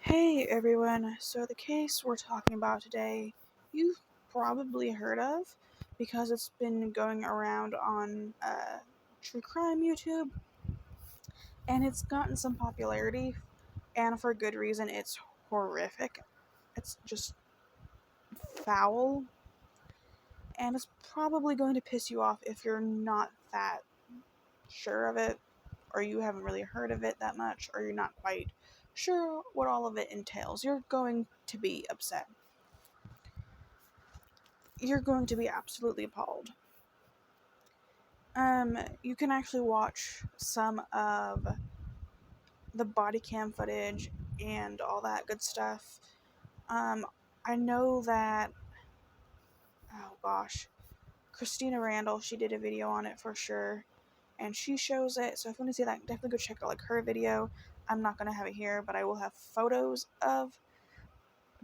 Hey everyone, so the case we're talking about today, you've probably heard of because it's been going around on true crime YouTube and it's gotten some popularity, and for good reason. It's horrific. It's just foul, and it's probably going to piss you off if you're not that sure of it, or you haven't really heard of it that much, or you're not quite sure what all of it entails. You're going to be upset. You're going to be absolutely appalled. You can actually watch some of the body cam footage and all that good stuff. Um, I know that, oh gosh, Christina Randall, she did a video on it for sure, and she shows it. So if you want to see that, definitely go check out like her video. I'm not gonna have it here, but I will have photos of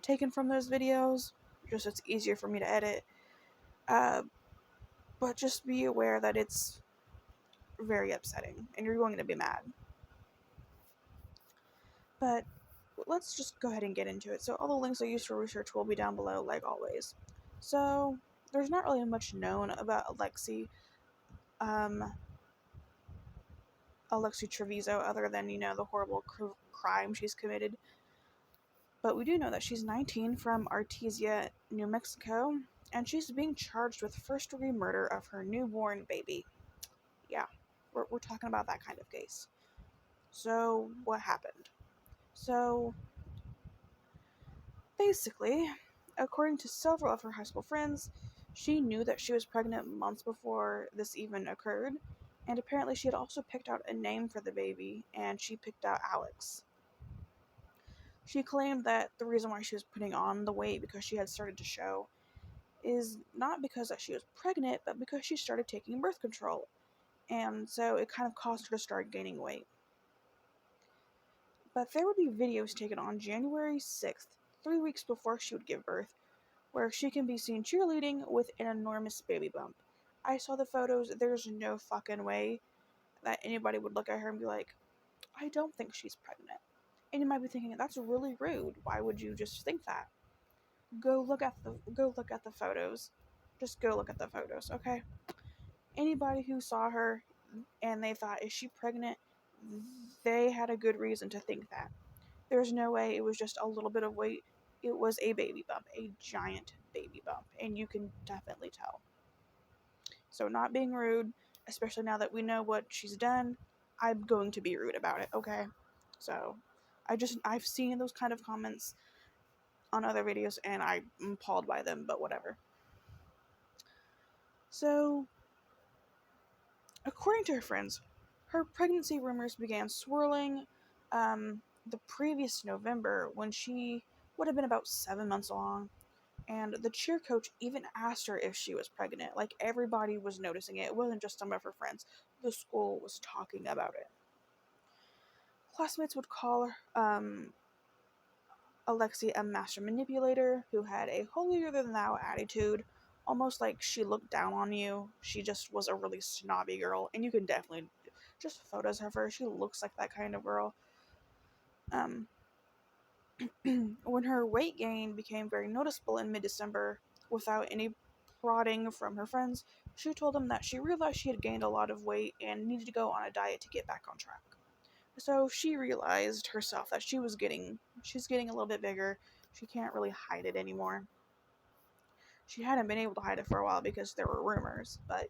taken from those videos. Just it's easier for me to edit. Uh, but just be aware that it's very upsetting, and you're going to be mad. But let's just go ahead and get into it. So all the links I used for research will be down below, like always. So there's not really much known about um, Alexee Trevizo, other than the horrible crime she's committed. But we do know that she's 19, from Artesia, New Mexico, and she's being charged with first-degree murder of her newborn baby. Yeah, we're talking about that kind of case. So what happened? So basically, according to several of her high school friends, she knew that she was pregnant months before this even occurred, and apparently she had also picked out a name for the baby, and she picked out Alex. She claimed that the reason why she was putting on the weight, because she had started to show, is not because that she was pregnant, but because she started taking birth control, and so it kind of caused her to start gaining weight. But there would be videos taken on January 6th, 3 weeks before she would give birth, where she can be seen cheerleading with an enormous baby bump. I saw the photos. There's no fucking way that anybody would look at her and be like, I don't think she's pregnant. And you might be thinking, that's really rude. Why would you just think that? Go look at the photos. Just go look at the photos, okay? Anybody who saw her and they thought, is she pregnant? They had a good reason to think that. There's no way it was just a little bit of weight. It was a baby bump, a giant baby bump, and you can definitely tell. So, not being rude, especially now that we know what she's done, I'm going to be rude about it, okay? So, I've seen those kind of comments on other videos, and I'm appalled by them, but whatever. So, according to her friends, her pregnancy rumors began swirling the previous November, when she would have been about 7 months along. And the cheer coach even asked her if she was pregnant. Like, everybody was noticing it. It wasn't just some of her friends. The school was talking about it. Classmates would call Alexee a master manipulator who had a holier-than-thou attitude, almost like she looked down on you. She just was a really snobby girl, and you can definitely just photos of her. She looks like that kind of girl. Um, when her weight gain became very noticeable in mid-December, without any prodding from her friends, she told them that she realized she had gained a lot of weight and needed to go on a diet to get back on track. So she realized herself that she's getting a little bit bigger. She can't really hide it anymore. She hadn't been able to hide it for a while because there were rumors, but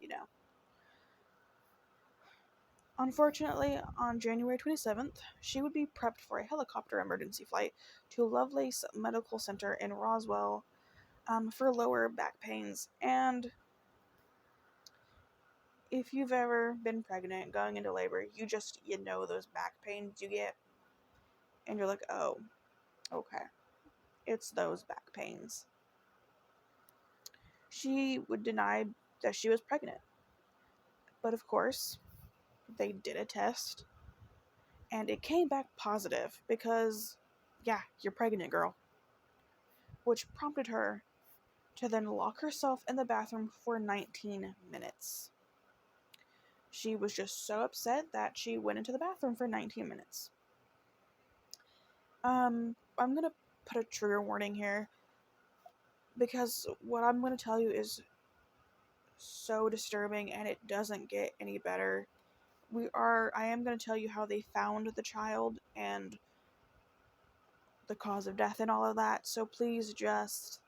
Unfortunately, on January 27th, she would be prepped for a helicopter emergency flight to Lovelace Medical Center in Roswell, for lower back pains. And if you've ever been pregnant going into labor, you know those back pains you get, and you're like, oh, okay, it's those back pains. She would deny that she was pregnant, but of course, they did a test, and it came back positive because, yeah, you're pregnant, girl, which prompted her to then lock herself in the bathroom for 19 minutes. She was just so upset that she went into the bathroom for 19 minutes. I'm gonna put a trigger warning here because what I'm gonna tell you is so disturbing and it doesn't get any better. I am gonna tell you how they found the child and the cause of death and all of that, so please just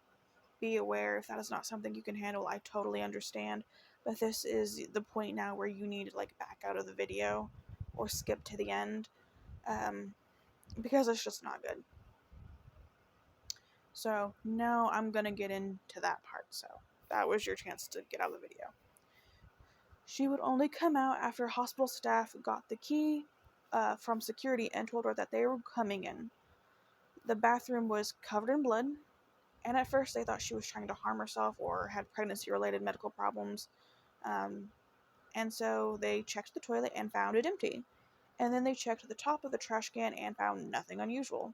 be aware if that is not something you can handle. I totally understand, but this is the point now where you need to like back out of the video or skip to the end, um, because it's just not good. So now I'm gonna get into that part. So that was your chance to get out of the video. She would only come out after hospital staff got the key from security and told her that they were coming in. The bathroom was covered in blood, and at first they thought she was trying to harm herself or had pregnancy related medical problems. Um, and so they checked the toilet and found it empty. And then they checked the top of the trash can and found nothing unusual.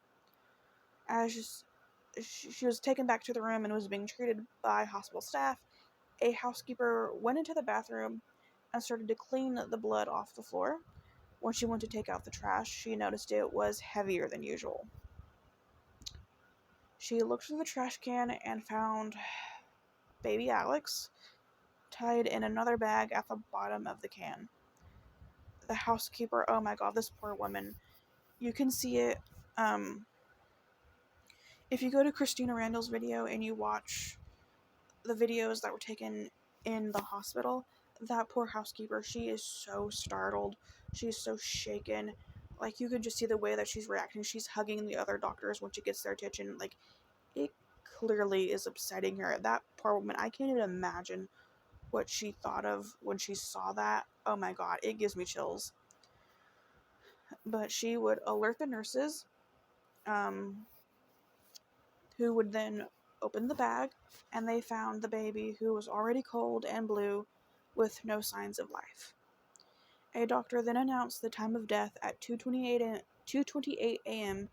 As she was taken back to the room and was being treated by hospital staff, a housekeeper went into the bathroom and started to clean the blood off the floor. When she went to take out the trash, she noticed it was heavier than usual. She looked through the trash can and found baby Alex tied in another bag at the bottom of the can. The housekeeper, oh my god, this poor woman. You can see it. Um, if you go to Christina Randall's video and you watch the videos that were taken in the hospital, that poor housekeeper, she is so startled. She's so shaken. Like, you can just see the way that she's reacting. She's hugging the other doctors when she gets their attention. Like, it clearly is upsetting her. That poor woman, I can't even imagine what she thought of when she saw that. Oh my god, it gives me chills. But she would alert the nurses, um, who would then open the bag, and they found the baby, who was already cold and blue with no signs of life. A doctor then announced the time of death at 2:28 a.m.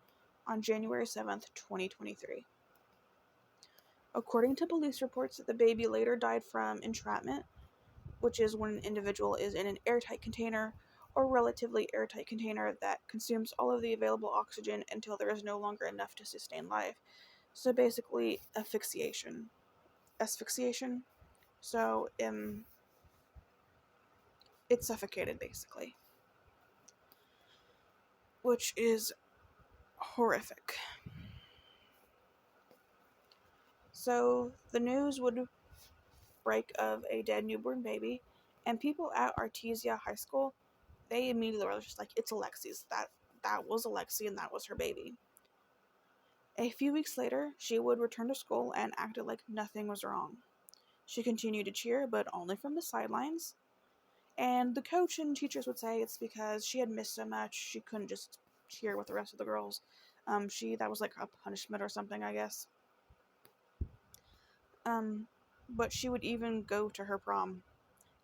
on January 7th, 2023. According to police reports, the baby later died from entrapment, which is when an individual is in an airtight container or relatively airtight container that consumes all of the available oxygen until there is no longer enough to sustain life. So basically, asphyxiation. Asphyxiation. So, it suffocated basically, which is horrific. So the news would break of a dead newborn baby, and people at Artesia High School, they immediately were just like, "It's Alexee's. That was Alexee, and that was her baby." A few weeks later, she would return to school and acted like nothing was wrong. She continued to cheer, but only from the sidelines. And the coach and teachers would say it's because she had missed so much, she couldn't just cheer with the rest of the girls. That was like a punishment or something, I guess. But she would even go to her prom.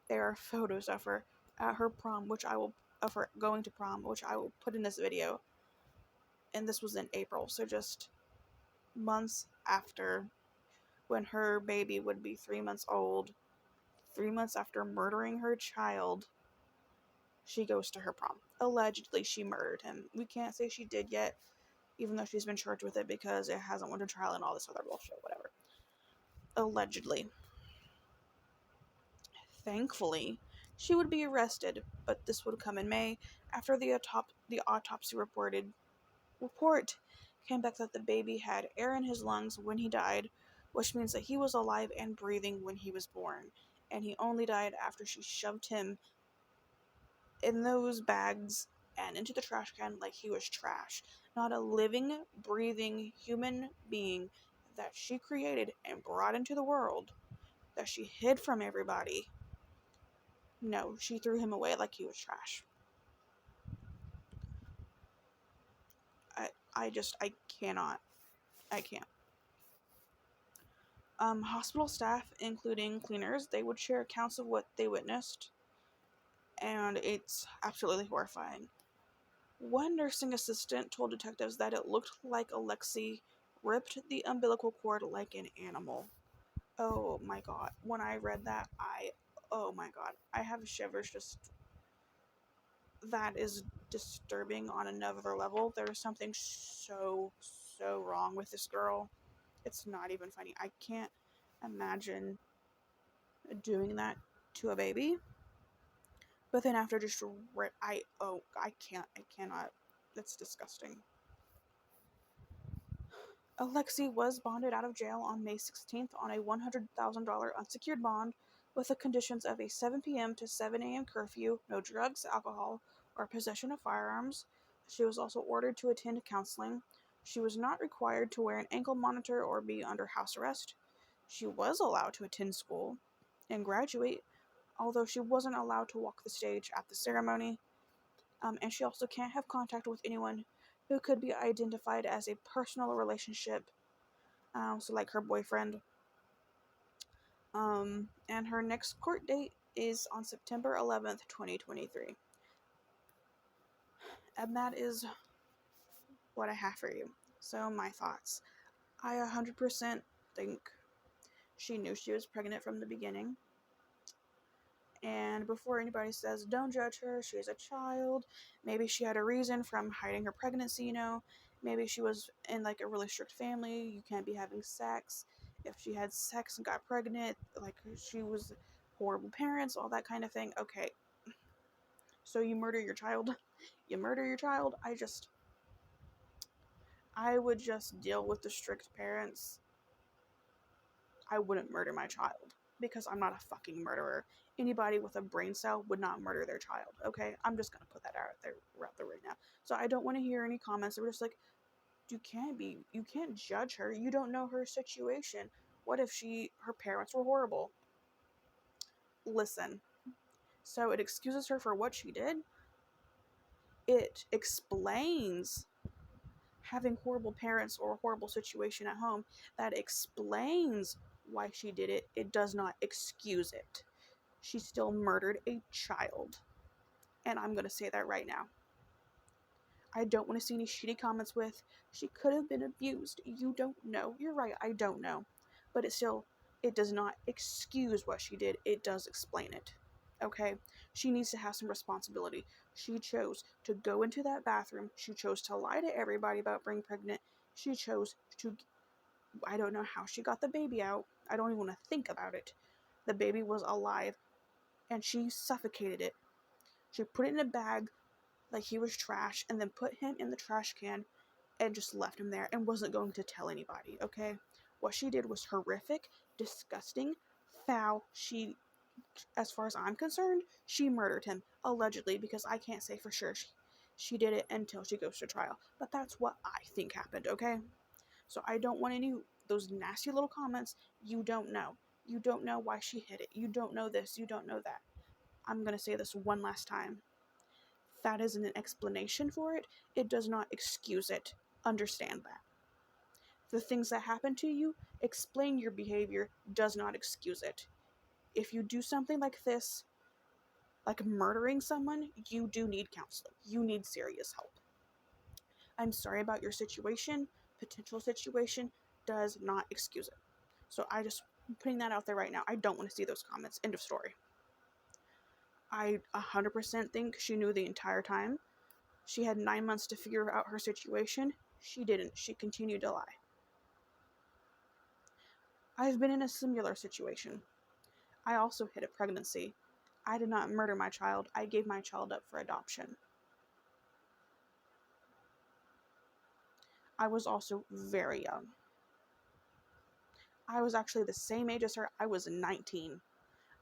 There are photos of her at her prom, of her going to prom, which I will put in this video. And this was in April, so just months after, when her baby would be 3 months old, 3 months after murdering her child, she goes to her prom. Allegedly, she murdered him. We can't say she did yet, even though she's been charged with it because it hasn't went to trial and all this other bullshit, whatever. Allegedly. Thankfully, she would be arrested, but this would come in May after the autopsy report came back that the baby had air in his lungs when he died, which means that he was alive and breathing when he was born, and he only died after she shoved him in those bags and into the trash can like he was trash. Not a living, breathing human being that she created and brought into the world, that she hid from everybody. No, she threw him away like he was trash. I cannot. I can't. Hospital staff, including cleaners, they would share accounts of what they witnessed, and it's absolutely horrifying. One nursing assistant told detectives that it looked like Alexee ripped the umbilical cord like an animal. Oh my god. When I read that, oh my god. I have shivers just that is disturbing on another level. There's something so wrong with this girl. It's not even funny. I can't imagine doing that to a baby. But then after just I cannot. That's disgusting. Alexee was bonded out of jail on May 16th on a $100,000 unsecured bond with the conditions of a 7 p.m. to 7 a.m. curfew, no drugs, alcohol, or possession of firearms. She was also ordered to attend counseling. She was not required to wear an ankle monitor or be under house arrest. She was allowed to attend school and graduate, although she wasn't allowed to walk the stage at the ceremony. And she also can't have contact with anyone who could be identified as a personal relationship, so like her boyfriend. And her next court date is on September 11th, 2023. And that is what I have for you. So, my thoughts. I 100% think she knew she was pregnant from the beginning. And before anybody says, don't judge her, she's a child. Maybe she had a reason from hiding her pregnancy, Maybe she was in like a really strict family. You can't be having sex. If she had sex and got pregnant, like she was horrible parents, all that kind of thing. Okay. So you murder your child. You murder your child. I would just deal with the strict parents. I wouldn't murder my child because I'm not a fucking murderer. Anybody with a brain cell would not murder their child, okay? I'm just gonna put that out there right now. So I don't want to hear any comments that were just like, you can't judge her. You don't know her situation. What if her parents were horrible? Listen, so it excuses her for what she did. It explains having horrible parents or a horrible situation at home. That explains why she did it. It does not excuse it. She still murdered a child. And I'm going to say that right now. I don't want to see any shitty comments with, she could have been abused. You don't know. You're right, I don't know. But it does not excuse what she did. It does explain it. Okay? She needs to have some responsibility. She chose to go into that bathroom. She chose to lie to everybody about being pregnant. She chose to, I don't know how she got the baby out. I don't even want to think about it. The baby was alive, and she suffocated it. She put it in a bag like he was trash, and then put him in the trash can and just left him there and wasn't going to tell anybody, okay? What she did was horrific, disgusting, foul. As far as I'm concerned, she murdered him, allegedly, because I can't say for sure she did it until she goes to trial. But that's what I think happened, okay? So I don't want any those nasty little comments. You don't know. You don't know why she hit it. You don't know this. You don't know that. I'm going to say this one last time. That isn't an explanation for it. It does not excuse it. Understand that. The things that happen to you, explain your behavior, does not excuse it. If you do something like this, like murdering someone, you do need counseling. You need serious help. I'm sorry about your situation. Potential situation does not excuse it. So I'm putting that out there right now. I don't want to see those comments. End of story. I 100% think she knew the entire time. She had 9 months to figure out her situation. She didn't. She continued to lie. I've been in a similar situation. I also hid a pregnancy. I did not murder my child. I gave my child up for adoption. I was also very young. I was actually the same age as her. I was 19.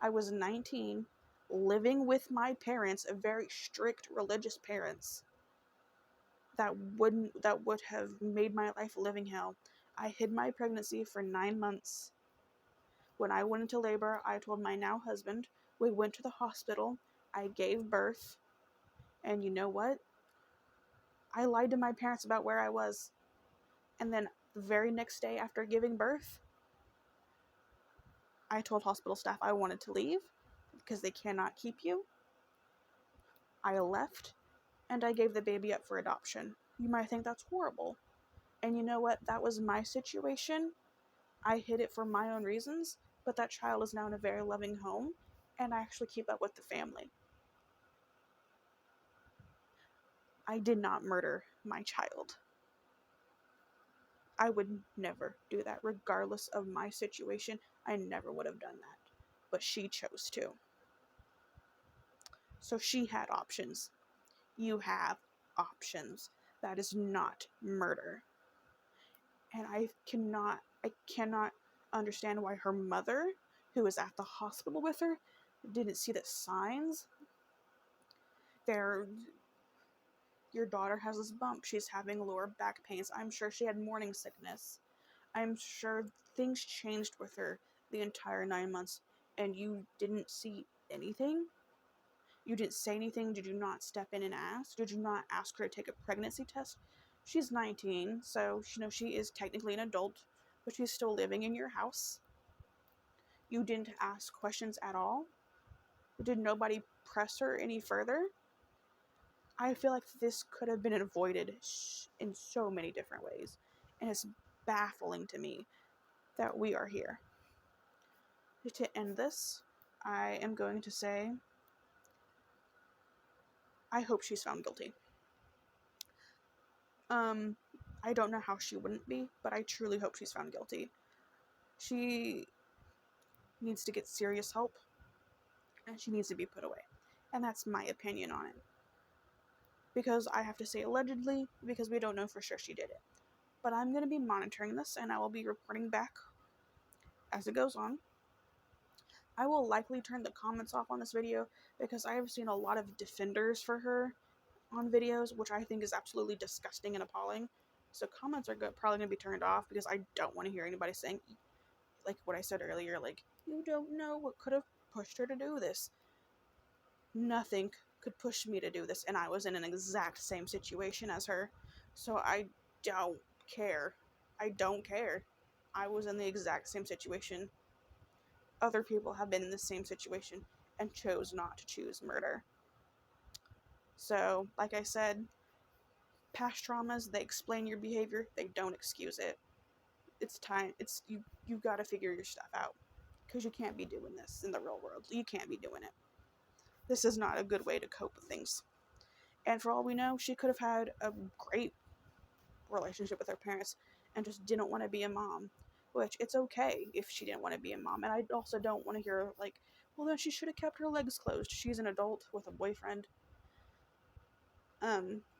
I was 19, living with my parents, very strict religious parents that would have made my life a living hell. I hid my pregnancy for 9 months. When I went into labor, I told my now husband. We went to the hospital. I gave birth. And you know what? I lied to my parents about where I was. And then the very next day after giving birth, I told hospital staff I wanted to leave because they cannot keep you. I left and I gave the baby up for adoption. You might think that's horrible. And you know what? That was my situation. I hid it for my own reasons, but that child is now in a very loving home, and I actually keep up with the family. I did not murder my child. I would never do that, regardless of my situation. I never would have done that. But she chose to. So she had options. You have options. That is not murder. And I cannot understand why her mother, who was at the hospital with her, didn't see the signs. There, your daughter has this bump. She's having lower back pains. I'm sure she had morning sickness. I'm sure things changed with her the entire 9 months, and you didn't see anything? You didn't say anything? Did you not step in and ask? Did you not ask her to take a pregnancy test? She's 19, so she is technically an adult, but she's still living in your house. You didn't ask questions at all? Did nobody press her any further? I feel like this could have been avoided in so many different ways, and it's baffling to me that we are here. To end this, I am going to say I hope she's found guilty. I don't know how she wouldn't be, but I truly hope she's found guilty. She needs to get serious help, and she needs to be put away. And that's my opinion on it. Because I have to say allegedly, because we don't know for sure she did it. But I'm going to be monitoring this, and I will be reporting back as it goes on. I will likely turn the comments off on this video, because I have seen a lot of defenders for her on videos, which I think is absolutely disgusting and appalling. So comments are probably going to be turned off, because I don't want to hear anybody saying, like what I said earlier, like, you don't know what could have pushed her to do this. Nothing could push me to do this, and I was in an exact same situation as her. So I don't care. I don't care. I was in the exact same situation. Other people have been in the same situation and chose not to choose murder. So, like I said, past traumas, they explain your behavior, they don't excuse it. It's time. You got to figure your stuff out, because you can't be doing this in the real world. You can't be doing it. This is not a good way to cope with things. And for all we know, she could have had a great relationship with her parents and just didn't want to be a mom, which it's okay if she didn't want to be a mom. And I also don't want to hear like, well, then she should have kept her legs closed. She's an adult with a boyfriend.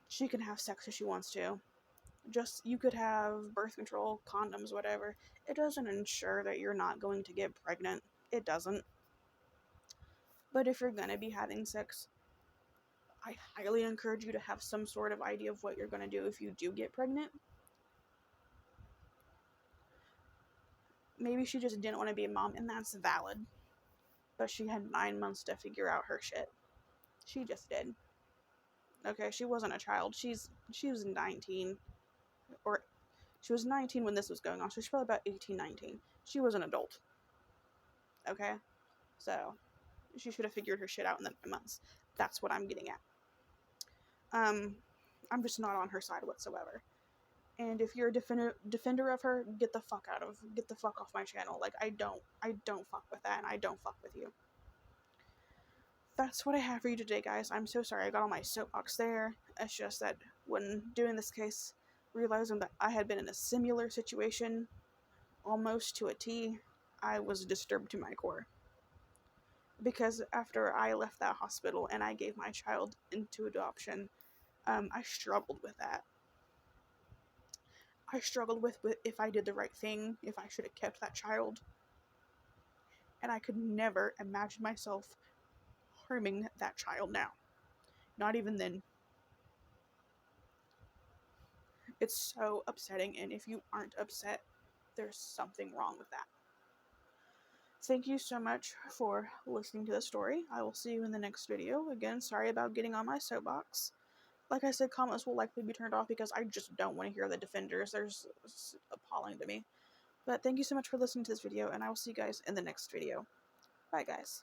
She can have sex if she wants to. Just, you could have birth control, condoms, whatever. It doesn't ensure that you're not going to get pregnant. It doesn't. But if you're gonna be having sex, I highly encourage you to have some sort of idea of what you're gonna do if you do get pregnant. Maybe she just didn't want to be a mom, and that's valid. But she had 9 months to figure out her shit. She just did. Okay, she wasn't a child. She was 19, or she was 19 when this was going on, so she's probably about 18, 19. She was an adult. Okay? So, she should have figured her shit out in the 9 months. That's what I'm getting at. I'm just not on her side whatsoever. And if you're a defender of her, get the fuck off my channel. Like, I don't fuck with that, and I don't fuck with you. That's what I have for you today, guys. I'm so sorry I got on my soapbox there. It's just that when doing this case, realizing that I had been in a similar situation, almost to a T, I was disturbed to my core. Because after I left that hospital and I gave my child into adoption, I struggled with that. I struggled with if I did the right thing, if I should have kept that child. And I could never imagine myself harming that child now. Not even then. It's so upsetting, and if you aren't upset, there's something wrong with that. Thank you so much for listening to the story. I will see you in the next video. Again, sorry about getting on my soapbox. Like I said, comments will likely be turned off because I just don't want to hear the defenders. It's appalling to me. But thank you so much for listening to this video, and I will see you guys in the next video. Bye, guys.